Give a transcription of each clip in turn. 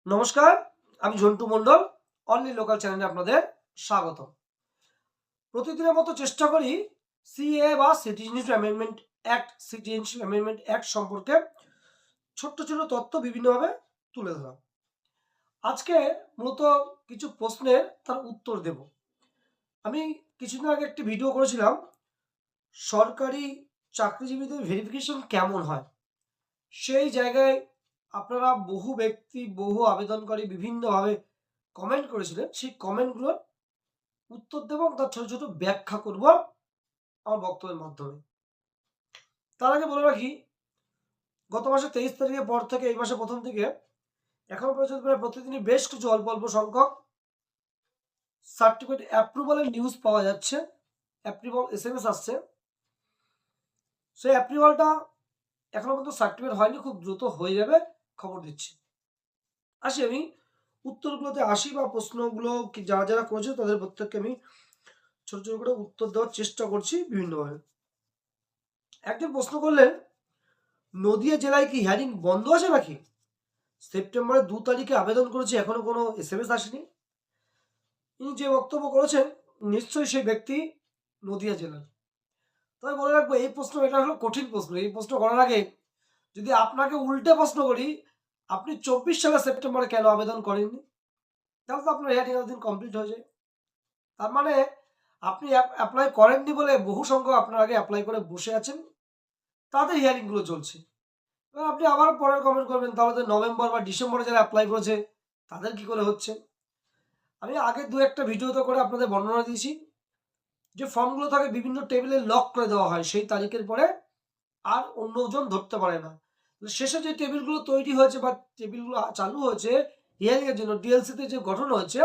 নমস্কার, আমি ঝন্টু মণ্ডল। Only local চ্যানেলে আপনাদের স্বাগত। প্রতিদিনের মতো চেষ্টা করি সিএ বা সিটিজেনশিপ অ্যামেন্ডমেন্ট অ্যাক্ট সম্পর্কে ছোট্ট ছোট তথ্য বিভিন্নভাবে তুলে ধরা। আজকে মূলত কিছু প্রশ্নের তার উত্তর দেব। আমি কিছুদিন আগে একটি ভিডিও করেছিলাম, সরকারি চাকরিজীবীদের ভেরিফিকেশন কেমন হয়। সেই জায়গায় আপনারা বহু ব্যক্তি, বহু আবেদনকারী বিভিন্নভাবে কমেন্ট করেছিলেন। সেই কমেন্টগুলোর উত্তর দেব এবং তার ছোট ছোট ব্যাখ্যা করব আমার বক্তব্যের মাধ্যমে। তার আগে বলে রাখি, গত মাসে 23 তারিখের পর থেকে এই মাসে প্রথম থেকে এখনো পর্যন্ত প্রায় প্রতিদিনই বেশ কিছু অল্প অল্প সংখ্যক সার্টিফিকেট অ্যাপ্রুভালের নিউজ পাওয়া যাচ্ছে, অ্যাপ্রুভাল SMS আসছে। সেই অ্যাপ্রুভালটা এখনো পর্যন্ত সার্টিফিকেট হয়নি, খুব দ্রুত হয়ে যাবে, খবর দিচ্ছি। আমি উত্তরগুলোতে আসি, বা প্রশ্নগুলো যারা যারা করেছে তাদের প্রত্যেককে আমি ছোট ছোট করে উত্তর দেওয়ার চেষ্টা করছি বিভিন্নভাবে। একজন প্রশ্ন করলেন, নদিয়া জেলায় কি হিয়ারিং বন্ধ আছে নাকি? সেপ্টেম্বরের 2 তারিখে আবেদন করেছে, এখনো কোনো SMS আসেনি। ইনি যে বক্তব্য করেছেন নিশ্চয়ই সেই ব্যক্তি নদিয়া জেলার। তবে বলে রাখবো, এই প্রশ্ন, এটা হলো কঠিন প্রশ্ন। এই প্রশ্ন করার আগে যদি আপনাকে উল্টে প্রশ্ন করি, আপনি 24 সালের সেপ্টেম্বরে কেন আবেদন করেননি, তাহলে তো আপনার হিয়ারিং দিন কমপ্লিট হয়ে যায়। তার মানে আপনি অ্যাপ্লাই করেননি বলে বহু সংখ্যক আপনার আগে অ্যাপ্লাই করে বসে আছেন, তাদের হিয়ারিংগুলো চলছে। এবার আপনি আবার পরে কমেন্ট করবেন, তাহলে তো নভেম্বর বা ডিসেম্বরে যারা অ্যাপ্লাই করেছে তাদের কি করে হচ্ছে। আমি আগে দু একটা ভিডিওতে করে আপনাদের বর্ণনা দিয়েছি যে ফর্মগুলো থাকে বিভিন্ন টেবিলে লক করে দেওয়া হয়, সেই তারিখের পরে আর অন্যজন ধরতে পারে না। শেষে যে টেবিলগুলো তৈরি হয়েছে বা টেবিলগুলো চালু হয়েছে হিয়ারিং এর জন্য, ডিএলসিতে যে গঠন হয়েছে,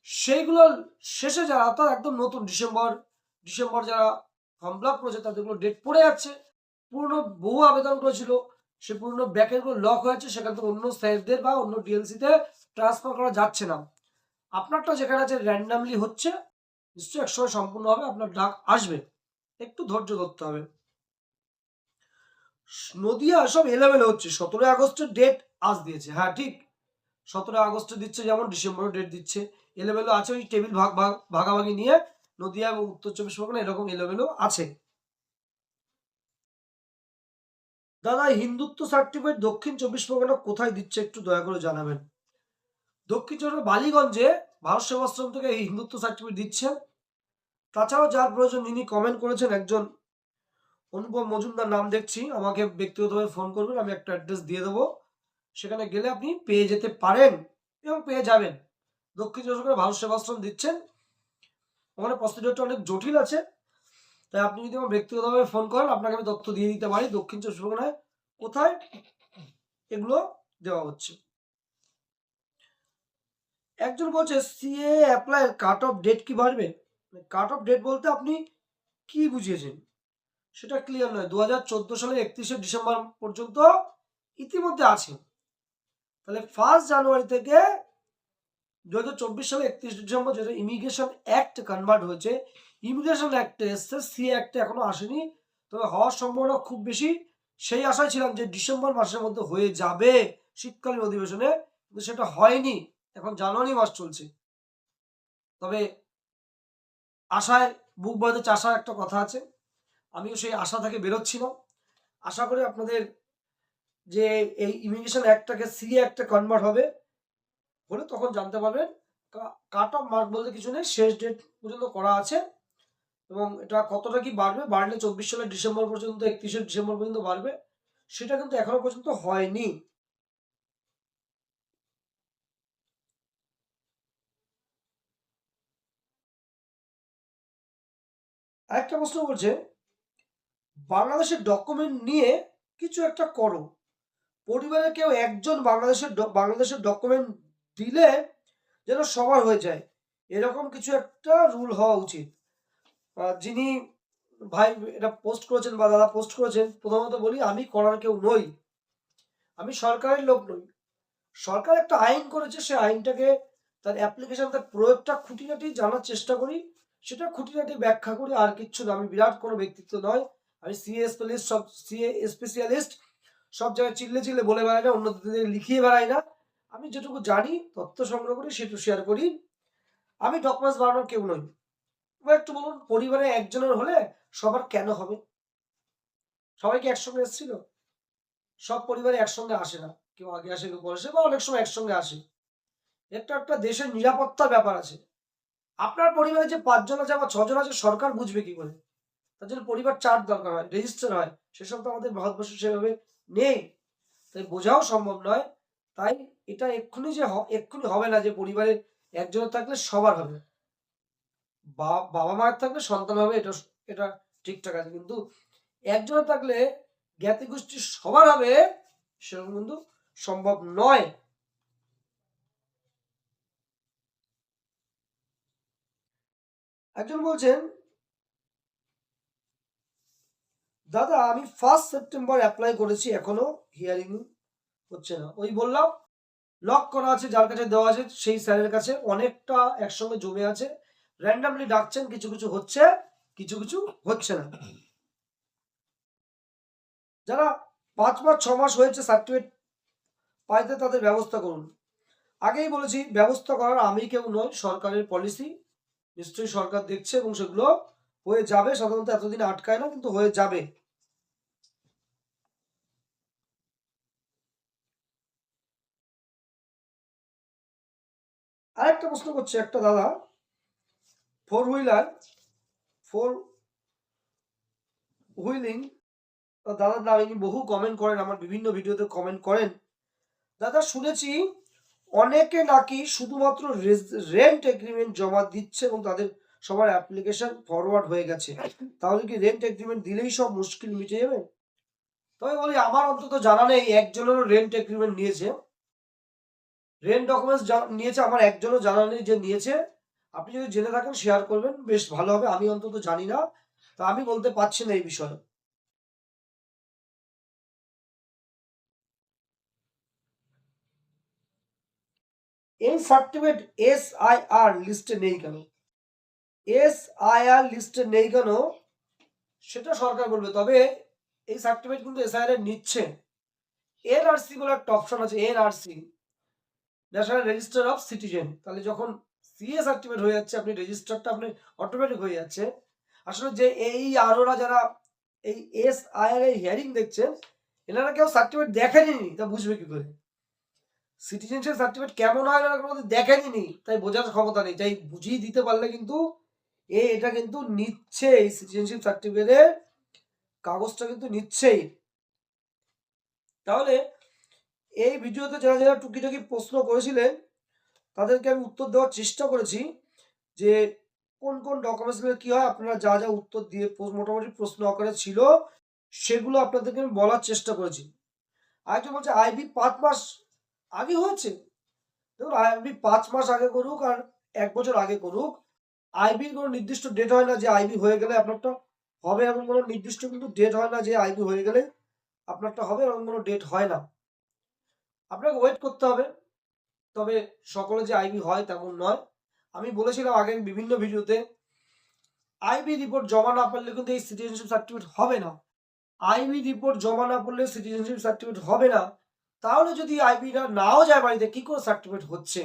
সেইগুলো শেষে যারা, অর্থাৎ একদম নতুন ডিসেম্বর যারা ফর্ম ফিল আপ করেছে তাদেরগুলো ডেট পড়ে যাচ্ছে। পুরনো বহু আবেদন করেছিল, সে পুরনো ব্যাকেটগুলো লক হয়েছে, সেখান থেকে অন্য স্যারদের বা অন্য ডিএলসিতে ট্রান্সফার করা যাচ্ছে না। আপনারটা যেখানে আছে র্যান্ডামলি হচ্ছে, নিশ্চয়ই একসময় সম্পূর্ণ হবে, আপনার ডাক আসবে, একটু ধৈর্য ধরতে হবে। নদিয়া সব এলোমেলো হচ্ছে। 17 আগস্টের ডেট আজ দিয়েছে, হ্যাঁ ঠিক, 17 আগস্টে দিচ্ছে, যেমন ডিসেম্বরের ডেট দিচ্ছে। এলোমেলো আছে, ওই টেবিল ভাগাভাগি নিয়ে নদিয়া এবং উত্তর 24 পরগনা এরকম এলোমেলো আছে। দাদা, হিন্দুত্ব সার্টিফিকেট দক্ষিণ 24 পরগনা কোথায় দিচ্ছে একটু দয়া করে জানাবেন। দক্ষিণ 24 বালিগঞ্জে ভারত সেবাশ্রম থেকে এই হিন্দুত্ব সার্টিফিকেট দিচ্ছে। তাছাড়াও যার প্রয়োজন, যিনি কমেন্ট করেছেন, একজন অনুপম মজুমদার নাম দেখছি, আমাকে ব্যক্তিগতভাবে ফোন করবেন, আমি একটা অ্যাড্রেস দিয়ে দেবো, সেখানে গেলে আপনি পেয়ে যেতে পারেন এবং পেয়ে যাবেন। দক্ষিণ 24 পরগনা ভারত সেবাশ্রম দিচ্ছেন। ওখানে প্রসিডিওরটা অনেক জটিল আছে, তাই আপনি যদি আমার ব্যক্তিগতভাবে ফোন করেন, আপনাকে আমি তথ্য দিয়ে দিতে পারি দক্ষিণ 24 পরগনায় কোথায় এগুলো দেওয়া হচ্ছে। একজন বলছে CA apply cut off date কি বাড়বে? কাট অফ ডেট বলতে আপনি কি বুঝিয়েছেন সেটা ক্লিয়ার নয়। 2014 সালের 31শে ডিসেম্বর পর্যন্ত ইতিমধ্যে আছে, তাহলে 1 জানুয়ারি থেকে 2024 সালে 31 ডিসেম্বর যেটা ইমিগ্রেশন অ্যাক্ট কনভার্ট হয়েছে, ইমিগ্রেশন অ্যাক্টে এসছে, সি অ্যাক্টে এখনো আসেনি। তবে হওয়ার সম্ভাবনা খুব বেশি। সেই আশায় ছিলাম যে ডিসেম্বর মাসের মধ্যে হয়ে যাবে শীতকালীন অধিবেশনে, কিন্তু সেটা হয়নি, এখন জানুয়ারি মাস চলছে। তবে আশায় বুক বাঁধে চাষা একটা কথা আছে, আমিও সেই আশা থেকে বেরোচ্ছি না। আশা করি আপনাদের যে এই ইমিগ্রেশন অ্যাক্টটাকে সি অ্যাক্টে কনভার্ট হবে, হলে তখন জানতে পারবেন। কাট অফ মার্ক বলতে কিছু নেই, শেষ ডেট পর্যন্ত করা আছে, এবং এটা কতটা কি বাড়বে, বাড়লে 24 সালের ডিসেম্বর পর্যন্ত, 31শে ডিসেম্বর পর্যন্ত বাড়বে, সেটা কিন্তু এখনো পর্যন্ত হয়নি। আরেকটা প্রশ্ন বলছে, বাংলাদেশের ডকুমেন্ট নিয়ে কিছু একটা করো, পরিবারের কেউ একজন বাংলাদেশের ডকুমেন্ট দিলে যেন সবার হয়ে যায়, এরকম কিছু একটা রুল হওয়া উচিত। যিনি ভাই এটা পোস্ট করেছেন বা দাদা পোস্ট করেছেন, প্রথমত বলি, আমি করার কেউ নই, আমি সরকারের লোক নই। সরকার একটা আইন করেছে, সে আইনটাকে, তার অ্যাপ্লিকেশন, তার প্রয়োগটা খুঁটিনাটি জানার চেষ্টা করি, সেটা খুঁটিনাটি ব্যাখ্যা করি, আর কিচ্ছু না। আমি বিরাট কোনো ব্যক্তিত্ব নয়, আমি সিএ স্পেশালিস্ট সব জায়গায় চিল্লে চিল্লে বলে বেড়াই না, অন্যদের লিখিয়ে বেড়াই না। আমি যেটুকু জানি তথ্য সংগ্রহ করি সেটুকু শেয়ার করি। আমি ডকুমেন্টস বানানোর কেউ নই। এবার একটু বলুন, পরিবারে একজনের হলে সবার কেন হবে? সবাই কি একসঙ্গে এসেছিল? সব পরিবারে একসঙ্গে আসে না, কেউ আগে আসে কেউ পরে আসে, বা অনেক সময় একসঙ্গে আসে। একটা একটা দেশের নিরাপত্তার ব্যাপার আছে। আপনার পরিবারে যে 5 জন আছে বা 6 জন আছে, সরকার বুঝবে কি করে? তার জন্য পরিবার চার্ট দরকার হয়, রেজিস্টার হয়, সেসব তো আমাদের ভারতবর্ষে সেভাবে নেই, তাই বোঝাও সম্ভব নয়। তাই এটা এক্ষুনি এক্ষুনি হবে না যে পরিবারে একজনের থাকলে সবার হবে, বাবা মায়ের থাকলে সন্তান হবে, এটা এটা ঠিকঠাক আছে। কিন্তু একজনের থাকলে জ্ঞাতি গোষ্ঠী সবার হবে, সেরকম কিন্তু সম্ভব নয়। একজন বলছেন, দাদা আমি 1 সেপ্টেম্বর অ্যাপ্লাই করেছি, এখনো হিয়ারিং হচ্ছে না। ওই বললাম, লক করা আছে, যার কাছে দেওয়া আছে সেই স্যারের কাছে অনেকটা একসঙ্গে জমে আছে, র্যান্ডামলি ডাকছেন, কিছু কিছু হচ্ছে, কিছু কিছু হচ্ছে না। যারা 5 মাস 6 মাস হয়েছে সার্টিফিকেট পাইতে, তাদের ব্যবস্থা করুন। আগেই বলেছি, ব্যবস্থা করার আমি কেউ নয়, সরকারের পলিসি, নিশ্চয়ই সরকার দেখছে এবং সেগুলো হয়ে যাবে। সাধারণত এতদিন আটকায় না, কিন্তু হয়ে যাবে। আরেকটা প্রশ্ন করছে একটা দাদা, 4 হুইলিং দাদার নাম, ইনি বহু কমেন্ট করেন, আমার বিভিন্ন ভিডিওতে কমেন্ট করেন। দাদা শুনেছি অনেকে নাকি শুধুমাত্র রেন্ট এগ্রিমেন্ট জমা দিচ্ছে এবং তাদের সবার অ্যাপ্লিকেশন ফরওয়ার্ড হয়ে গেছে, তাহলে কি রেন্ট এগ্রিমেন্ট দিলেই সব মুশকিল মিটে যাবে? তবে বলি, আমার অন্তত জানা নেই একজনেরও রেন্ট এগ্রিমেন্ট নিয়েছে, রেন্ট ডকুমেন্টস নিয়েছে, আমার একজনও জানা নেই যে নিয়েছে। আপনি যদি জেনে থাকেন শেয়ার করবেন, বেশ ভালো হবে। আমি অন্তত জানি না, তা আমি বলতে পারছি না এই বিষয়ে। এই সার্টিফিকেট SIR লিস্টে নেই কেন? SIR লিস্টে নেই কেন সেটা সরকার বলবে। তবে এই সার্টিফিকেট কিন্তু SIR এর নিচ্ছে। NRC বলে একটা অপশন আছে, NRC, national register of citizen. তাহলে যখন CA সার্টিফিকেট হয়ে যাচ্ছে, আপনি রেজিস্টারটা আপনি অটোমেটিক হয়ে যাচ্ছে। আসলে যে এই আরোরা যারা এই SIR এর হিয়ারিং দেখছেন, এনারা কেউ সার্টিফিকেট দেখেনি, তা বুঝবে কি করে? সিটিজেনশিপ সার্টিফিকেট কেমন হয় এনারা কোনোদিন দেখেনি, তাই বোঝার ক্ষমতা নেই। তাই বুঝিয়ে দিতে পারলে কিন্তু এটা কিন্তু নিচ্ছে, এই সিটিজেনশিপ সার্টিফিকেটের কাগজটা কিন্তু নিচ্ছেই। তাহলে এই ভিডিওতে যারা যারা টুকিটাকি প্রশ্ন করেছিলেন, তাদেরকে আমি উত্তর দেওয়ার চেষ্টা করেছি যে কোন কোন ডকুমেন্টসগুলো কি হয়। আপনারা যা যা উত্তর দিয়ে মোটামুটি প্রশ্ন আকারে ছিল, সেগুলো আপনাদেরকে আমি বলার চেষ্টা করেছি। আরেকজন বলছে আইবি 5 মাস আগে হয়েছে। দেখুন, আইবি 5 মাস আগে করুক আর 1 বছর আগে করুক, আইবির কোনো নির্দিষ্ট ডেট হয় না যে আইবি হয়ে গেলে আপনারটা হবে, এমন কোনো নির্দিষ্ট কিন্তু ডেট হয় না যে আইবি হয়ে গেলে আপনারটা হবে, এমন কোনো ডেট হয় না। আপনাকে ওয়েট করতে হবে। তবে সকলে যে আইবি হয় তেমন নয়। আমি বলেছিলাম আগের বিভিন্ন ভিডিওতে, আইবি রিপোর্ট জমা না পড়লে কিন্তু এই সিটিজেনশিপ সার্টিফিকেট হবে না। আইবি রিপোর্ট জমা না পড়লে সিটিজেনশিপ সার্টিফিকেট হবে না। তাহলে যদি আইবিটা নাও যায় বাড়িতে, কি করে সার্টিফিকেট হচ্ছে?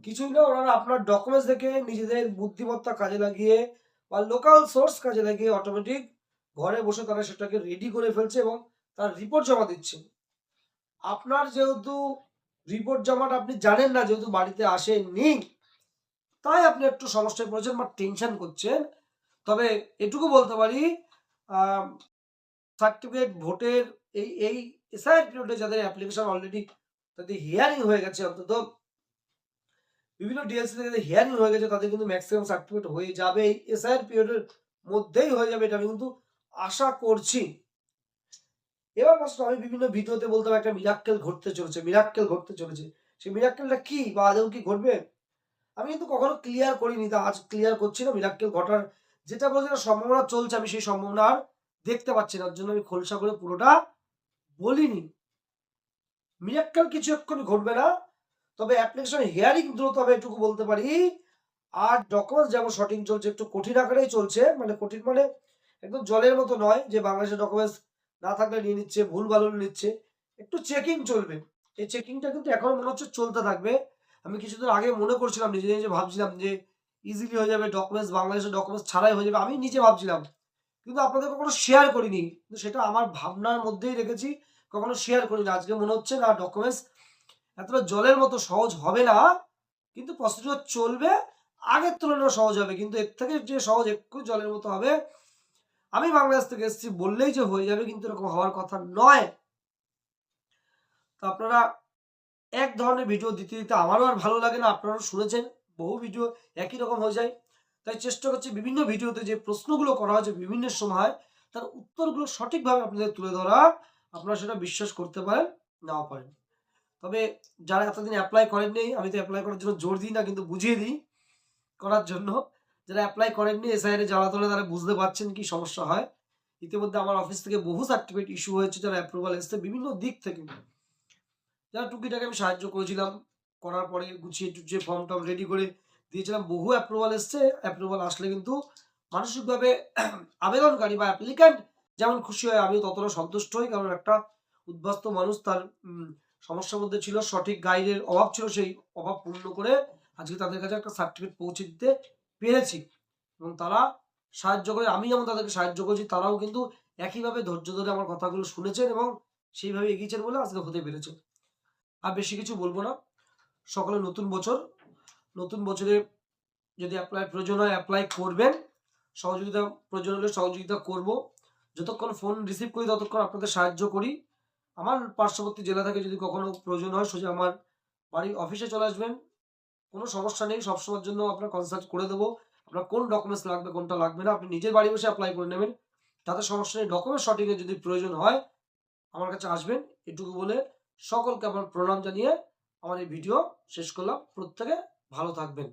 কিছুই না, ওনারা আপনার ডকুমেন্টস দেখে নিজেদের বুদ্ধিমত্তা কাজে লাগিয়ে বা লোকাল সোর্স কাজে লাগিয়ে অটোমেটিক ঘরে বসে তারা সেটাকে রেডি করে ফেলছে এবং তার রিপোর্ট জমা দিচ্ছে। আপনার যেহেতু রিপোর্ট জমাটা আপনি জানেন না, যেহেতু বাড়িতে আসেনি, তাই আপনি একটু সমস্যায় পড়েছেন বা টেনশন করছেন। তবে এটুকু বলতে পারি, সার্টিফিকেট ভোটের এই এসআইআর পিরিয়ডে যাদের অ্যাপ্লিকেশন অলরেডি, তাদের হিয়ারিং হয়ে গেছে, অন্তত বিভিন্ন ডিএলসি থেকে হিয়ারিং হয়ে গেছে, তাদের কিন্তু ম্যাক্সিমাম সার্টিফিকেট হয়ে যাবে এই এসআইআর পিরিয়ডের মধ্যেই হয়ে যাবে, এটা আমি কিন্তু আশা করছি। এবার মাত্র আমি বিভিন্ন ভিডিওতে বলতাম একটা মিরাক্কেল ঘটতে চলেছে, মিরাক্কেল ঘটতে চলেছে। সেই মিরাক্কেলটা কি বা আদৌ কি ঘটবে, আমি কিন্তু কখনো ক্লিয়ার করিনি, তা আজ ক্লিয়ার করছি না। মিরাক্কেল ঘটার যেটা বলছে সম্ভাবনা চলছে, আমি সেই সম্ভাবনা আর দেখতে পাচ্ছি না, জন্য আমি খোলসা করে পুরোটা বলিনি। মিরাক্কেল কিছু এক্ষুনি ঘটবে না, তবে অ্যাপ্লিকেশন হিয়ারিং দ্রুত হবে, এটুকু বলতে পারি। আর ডকুমেন্টস যেমন শর্টিং চলছে, একটু কঠিন আকারেই চলছে, মানে কঠিন মানে একদম জলের মতো নয় যে বাংলাদেশের ডকুমেন্টস না থাকলে নিয়ে নিচ্ছে, ভুল ভালো নিচ্ছে, একটু চেকিং চলবে। এই চেকিংটা কিন্তু এখনো মনে হচ্ছে চলতে থাকবে। আমি কিছুদিন আগে মনে করছিলাম, নিজে নিজে ভাবছিলাম যে ইজিলি হয়ে যাবে, ডকুমেন্টস বাংলাদেশের ডকুমেন্টস ছাড়াই হয়ে যাবে, আমি নিজে ভাবছিলাম, কিন্তু আপনাদের কখনো শেয়ার করিনি। কিন্তু সেটা আমার ভাবনার মধ্যেই রেখেছি, কখনো শেয়ার করিনি। আজকে মনে হচ্ছে না ডকুমেন্টস এতটা জলের মতো সহজ হবে না, কিন্তু প্রসিডিওর চলবে, আগের তুলনায় সহজ হবে, কিন্তু এর থেকে যে সহজ একটু জলের মতো হবে। আমি বাংলাদেশ থেকে এসেছি বললেই যে হয়ে যাবে, কিন্তু এরকম হওয়ার কথা নয়। তো আপনারা এক ধরনের ভিডিও দিতে দিতে আমারও আর ভালো লাগে না, আপনারাও শুনেছেন বহু ভিডিও একই রকম হয়ে যায়। তাই চেষ্টা করছি বিভিন্ন ভিডিওতে যে প্রশ্নগুলো করা হয়েছে বিভিন্ন সময়, তার উত্তরগুলো সঠিকভাবে আপনাদের তুলে ধরা। আপনারা সেটা বিশ্বাস করতে পারেন, নাও পারেন। তবে যারা এতদিন অ্যাপ্লাই করেননি, আমি তো অ্যাপ্লাই করার জন্য জোর দিই না, কিন্তু বুঝিয়ে দিই করার জন্য। যারা অ্যাপ্লাই করেননি এসআইআর এ জ্বালা তলে, তারা বুঝতে পারছেন কি সমস্যা হয়। ইতিমধ্যে আমার অফিস থেকে বহু সার্টিফিকেট ইস্যু হয়েছে, যারা অ্যাপ্রুভাল এসছে বিভিন্ন দিক থেকে। যারা টুকিটাকে আমি সাহায্য করেছিলাম, করার পরে গুছিয়ে টুচিয়ে ফর্ম টর্ম রেডি করে দিয়েছিলাম, বহু অ্যাপ্রুভাল এসছে। অ্যাপ্রুভাল আসলে কিন্তু মানসিকভাবে আবেদনকারী বা অ্যাপ্লিক্যান্ট যেমন খুশি হয়, আমিও ততটা সন্তুষ্ট হই। কারণ একটা উদ্বাস্ত মানুষ তার সমস্যার মধ্যে ছিল, সঠিক গাইডের অভাব ছিল, সেই অভাব পূর্ণ করে আজকে তাদের কাছে একটা সার্টিফিকেট পৌঁছে দিতে পেরেছি। এবং তারা সাহায্য করে, আমি যেমন তাদেরকে সাহায্য করেছি, তারাও কিন্তু একইভাবে ধৈর্য ধরে আমার কথাগুলো শুনেছেন এবং সেইভাবে এগিয়েছেন বলে আজকে হতে পেরেছে। আর বেশি কিছু বলবো না। সকলে নতুন বছর, নতুন বছরে যদি অ্যাপ্লাই প্রয়োজন হয় অ্যাপ্লাই করবেন, সহযোগিতা প্রয়োজন হলে সহযোগিতা করব। যতক্ষণ ফোন রিসিভ করি ততক্ষণ আপনাদের সাহায্য করি। আমার পার্শ্ববর্তী জেলা থেকে যদি কখনো প্রয়োজন হয় সোজা আমার বাড়ির অফিসে চলে আসবেন, কোনো সমস্যা নেই, সবসময়ের জন্য আপনার কনসাল্ট করে দেবো। আপনার কোন ডকুমেন্টস লাগবে কোনটা লাগবে না আপনি নিজের বাড়ি বসে অ্যাপ্লাই করে নেবেন, তাতে সমস্যা নেই। ডকুমেন্ট সঠিকের যদি প্রয়োজন হয় আমার কাছে আসবেন, এটুকু বলে সকলকে আমার প্রণাম জানিয়ে আমার এই ভিডিও শেষ করলাম। প্রত্যেকে ভালো থাকবেন।